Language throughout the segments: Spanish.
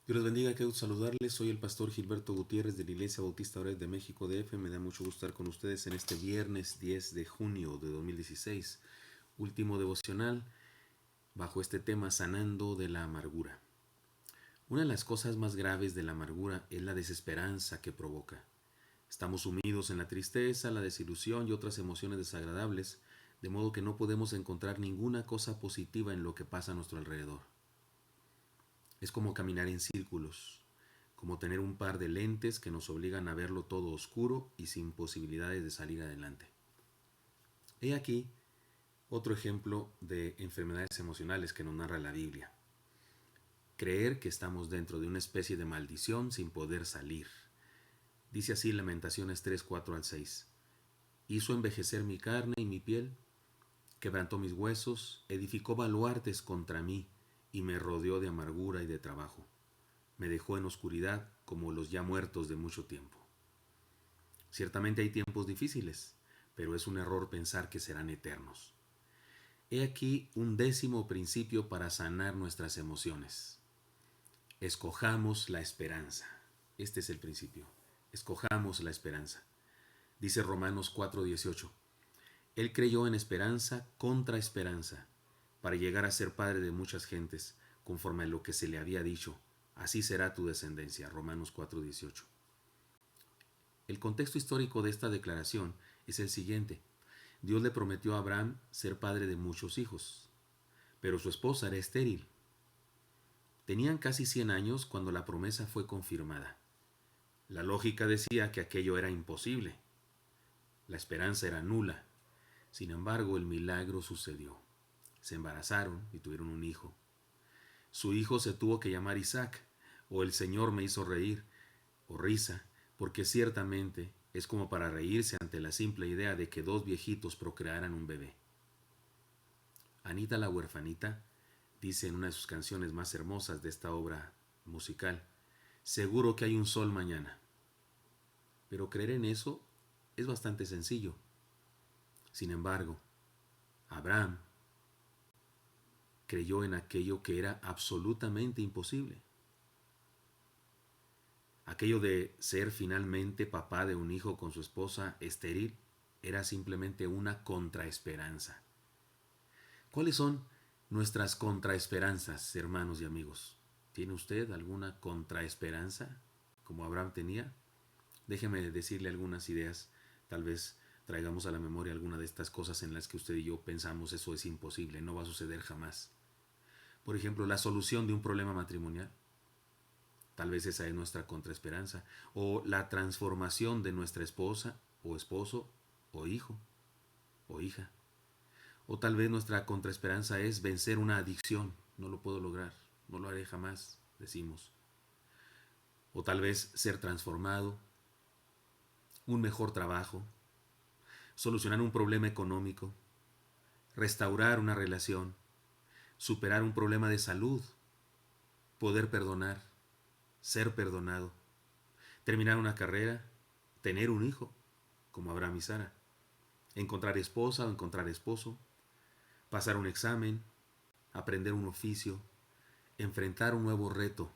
Dios les bendiga, qué gusto saludarles. Soy el pastor Gilberto Gutiérrez de la Iglesia Bautista Obrera de México DF. Me da mucho gusto estar con ustedes en este viernes 10 de junio de 2016. Último devocional bajo este tema, sanando de la amargura. Una de las cosas más graves de la amargura es la desesperanza que provoca. Estamos sumidos en la tristeza, la desilusión y otras emociones desagradables, de modo que no podemos encontrar ninguna cosa positiva en lo que pasa a nuestro alrededor. Es como caminar en círculos, como tener un par de lentes que nos obligan a verlo todo oscuro y sin posibilidades de salir adelante. He aquí otro ejemplo de enfermedades emocionales que nos narra la Biblia. Creer que estamos dentro de una especie de maldición sin poder salir. Dice así Lamentaciones 3, 4 al 6. Hizo envejecer mi carne y mi piel, quebrantó mis huesos, edificó baluartes contra mí y me rodeó de amargura y de trabajo. Me dejó en oscuridad como los ya muertos de mucho tiempo. Ciertamente hay tiempos difíciles, pero es un error pensar que serán eternos. He aquí un 10º principio para sanar nuestras emociones. Escojamos la esperanza. Este es el principio. Escojamos la esperanza. Dice Romanos 4:18. Él creyó en esperanza contra esperanza, para llegar a ser padre de muchas gentes, conforme a lo que se le había dicho. Así será tu descendencia. Romanos 4:18. El contexto histórico de esta declaración es el siguiente. Dios le prometió a Abraham ser padre de muchos hijos, pero su esposa era estéril. Tenían casi 100 años cuando la promesa fue confirmada. La lógica decía que aquello era imposible. La esperanza era nula. Sin embargo, el milagro sucedió. Se embarazaron y tuvieron un hijo. Su hijo se tuvo que llamar Isaac, o el Señor me hizo reír, o risa, porque ciertamente es como para reírse ante la simple idea de que dos viejitos procrearan un bebé. Anita la huerfanita dice en una de sus canciones más hermosas de esta obra musical, seguro que hay un sol mañana. Pero creer en eso es bastante sencillo. Sin embargo, Abraham creyó en aquello que era absolutamente imposible. Aquello de ser finalmente papá de un hijo con su esposa estéril era simplemente una contraesperanza. ¿Cuáles son nuestras contraesperanzas, hermanos y amigos? ¿Tiene usted alguna contraesperanza como Abraham tenía? Déjeme decirle algunas ideas, tal vez traigamos a la memoria alguna de estas cosas en las que usted y yo pensamos eso es imposible, no va a suceder jamás. Por ejemplo, la solución de un problema matrimonial. Tal vez esa es nuestra contraesperanza. O la transformación de nuestra esposa o esposo o hijo o hija. O tal vez nuestra contraesperanza es vencer una adicción. No lo puedo lograr, no lo haré jamás, decimos. O tal vez ser transformado, un mejor trabajo, solucionar un problema económico, restaurar una relación, superar un problema de salud, poder perdonar, ser perdonado, terminar una carrera, tener un hijo, como Abraham y Sara, encontrar esposa o encontrar esposo, pasar un examen, aprender un oficio, enfrentar un nuevo reto.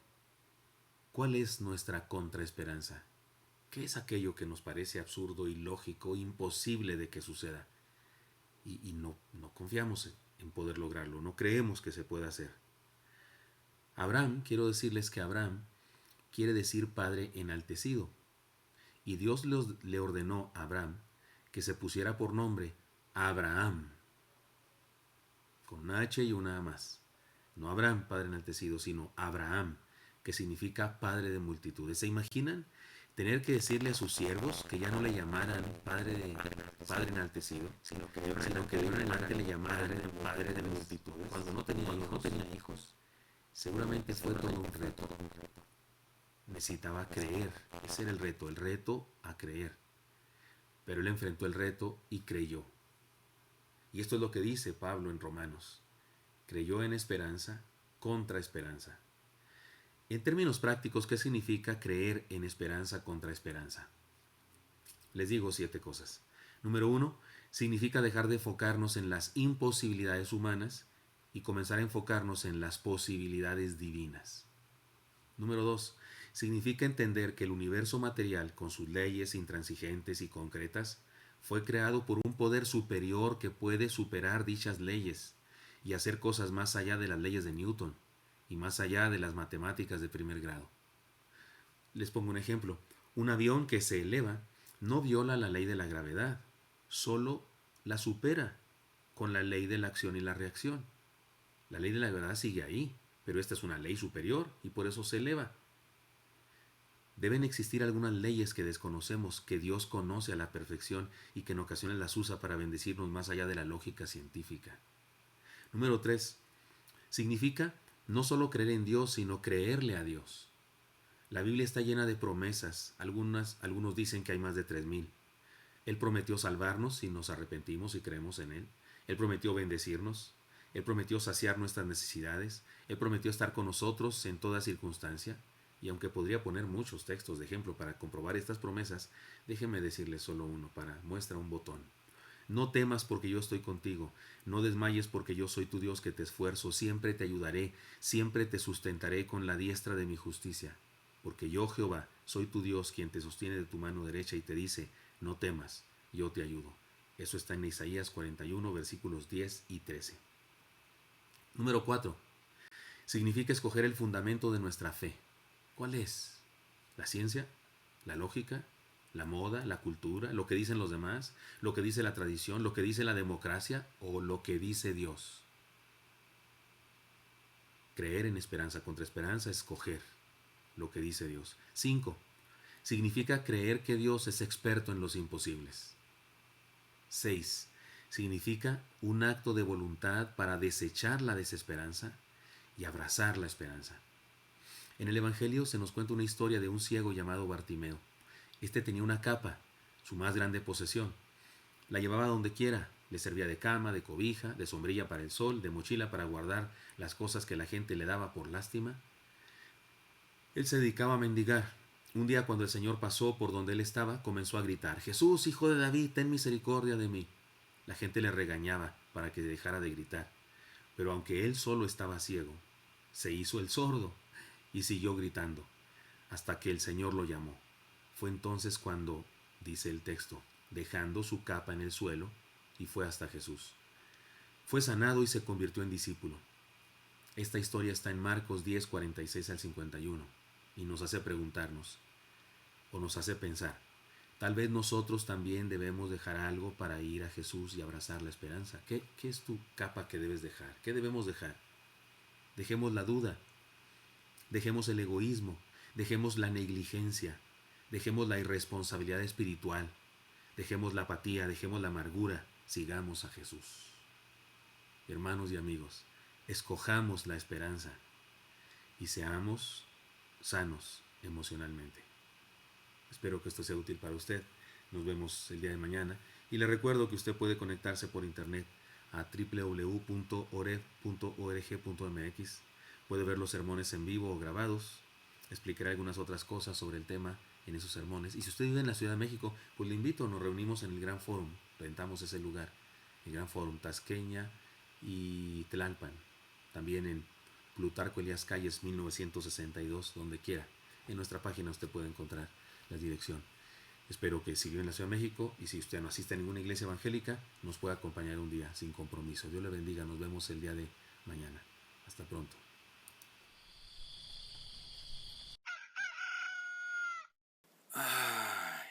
¿Cuál es nuestra contraesperanza? ¿Qué es aquello que nos parece absurdo, ilógico, imposible de que suceda? Y no confiamos en poder lograrlo, no creemos que se pueda hacer. Abraham, quiero decirles que Abraham quiere decir Padre enaltecido. Y Dios le ordenó a Abraham que se pusiera por nombre Abraham, con una H y una A más. No Abraham, Padre enaltecido, sino Abraham, que significa Padre de multitudes. ¿Se imaginan tener que decirle a sus siervos que ya no le llamaran Padre enaltecido, sino que de ahora en adelante le llamaran Padre de multitudes? Cuando no tenía hijos, seguramente fue todo un reto. Necesitaba creer, ese era el reto a creer. Pero él enfrentó el reto y creyó. Y esto es lo que dice Pablo en Romanos. Creyó en esperanza contra esperanza. En términos prácticos, ¿qué significa creer en esperanza contra esperanza? Les digo 7 cosas. Número 1, significa dejar de enfocarnos en las imposibilidades humanas y comenzar a enfocarnos en las posibilidades divinas. Número 2. Significa entender que el universo material, con sus leyes intransigentes y concretas, fue creado por un poder superior que puede superar dichas leyes y hacer cosas más allá de las leyes de Newton y más allá de las matemáticas de primer grado. Les pongo un ejemplo. Un avión que se eleva no viola la ley de la gravedad, solo la supera con la ley de la acción y la reacción. La ley de la gravedad sigue ahí, pero esta es una ley superior y por eso se eleva. Deben existir algunas leyes que desconocemos, que Dios conoce a la perfección y que en ocasiones las usa para bendecirnos más allá de la lógica científica. Número 3. Significa no solo creer en Dios, sino creerle a Dios. La Biblia está llena de promesas, algunos dicen que hay más de 3000. Él prometió salvarnos si nos arrepentimos y creemos en Él. Él prometió bendecirnos. Él prometió saciar nuestras necesidades. Él prometió estar con nosotros en toda circunstancia. Y aunque podría poner muchos textos de ejemplo para comprobar estas promesas, déjenme decirles solo uno para muestra un botón. No temas porque yo estoy contigo, no desmayes porque yo soy tu Dios que te esfuerzo, siempre te ayudaré, siempre te sustentaré con la diestra de mi justicia. Porque yo, Jehová, soy tu Dios quien te sostiene de tu mano derecha y te dice, no temas, yo te ayudo. Eso está en Isaías 41, versículos 10 y 13. Número 4. Significa escoger el fundamento de nuestra fe. ¿Cuál es? ¿La ciencia? ¿La lógica? ¿La moda? ¿La cultura? ¿Lo que dicen los demás? ¿Lo que dice la tradición? ¿Lo que dice la democracia? ¿O lo que dice Dios? Creer en esperanza contra esperanza, escoger lo que dice Dios. 5. Significa creer que Dios es experto en los imposibles. 6. Significa un acto de voluntad para desechar la desesperanza y abrazar la esperanza. En el Evangelio se nos cuenta una historia de un ciego llamado Bartimeo. Este tenía una capa, su más grande posesión. La llevaba donde quiera, le servía de cama, de cobija, de sombrilla para el sol, de mochila para guardar las cosas que la gente le daba por lástima. Él se dedicaba a mendigar. Un día cuando el Señor pasó por donde él estaba, comenzó a gritar, Jesús, hijo de David, ten misericordia de mí. La gente le regañaba para que dejara de gritar. Pero aunque él solo estaba ciego, se hizo el sordo y siguió gritando, hasta que el Señor lo llamó. Fue entonces cuando, dice el texto, dejando su capa en el suelo, y fue hasta Jesús. Fue sanado y se convirtió en discípulo. Esta historia está en Marcos 10, 46 al 51, y nos hace preguntarnos, o nos hace pensar, tal vez nosotros también debemos dejar algo para ir a Jesús y abrazar la esperanza. ¿Qué es tu capa que debes dejar? ¿Qué debemos dejar? Dejemos la duda, dejemos el egoísmo, dejemos la negligencia, dejemos la irresponsabilidad espiritual, dejemos la apatía, dejemos la amargura, sigamos a Jesús. Hermanos y amigos, escojamos la esperanza y seamos sanos emocionalmente. Espero que esto sea útil para usted. Nos vemos el día de mañana. Y le recuerdo que usted puede conectarse por internet a www.oreb.org.mx. Puede ver los sermones en vivo o grabados. Explicaré algunas otras cosas sobre el tema en esos sermones. Y si usted vive en la Ciudad de México, pues le invito, nos reunimos en el Gran Fórum. Rentamos ese lugar, el Gran Fórum Tasqueña y Tlalpan. También en Plutarco Elías Calles 1962, donde quiera. En nuestra página usted puede encontrar la dirección. Espero que si vive en la Ciudad de México y si usted no asiste a ninguna iglesia evangélica, nos pueda acompañar un día sin compromiso. Dios le bendiga. Nos vemos el día de mañana. Hasta pronto. Ay,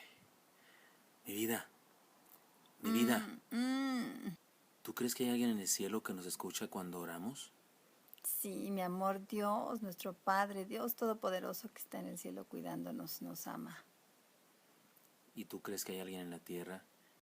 mi vida, mi vida. ¿Tú crees que hay alguien en el cielo que nos escucha cuando oramos? Sí, mi amor, Dios, nuestro Padre, Dios Todopoderoso que está en el cielo cuidándonos, nos ama. ¿Y tú crees que hay alguien en la tierra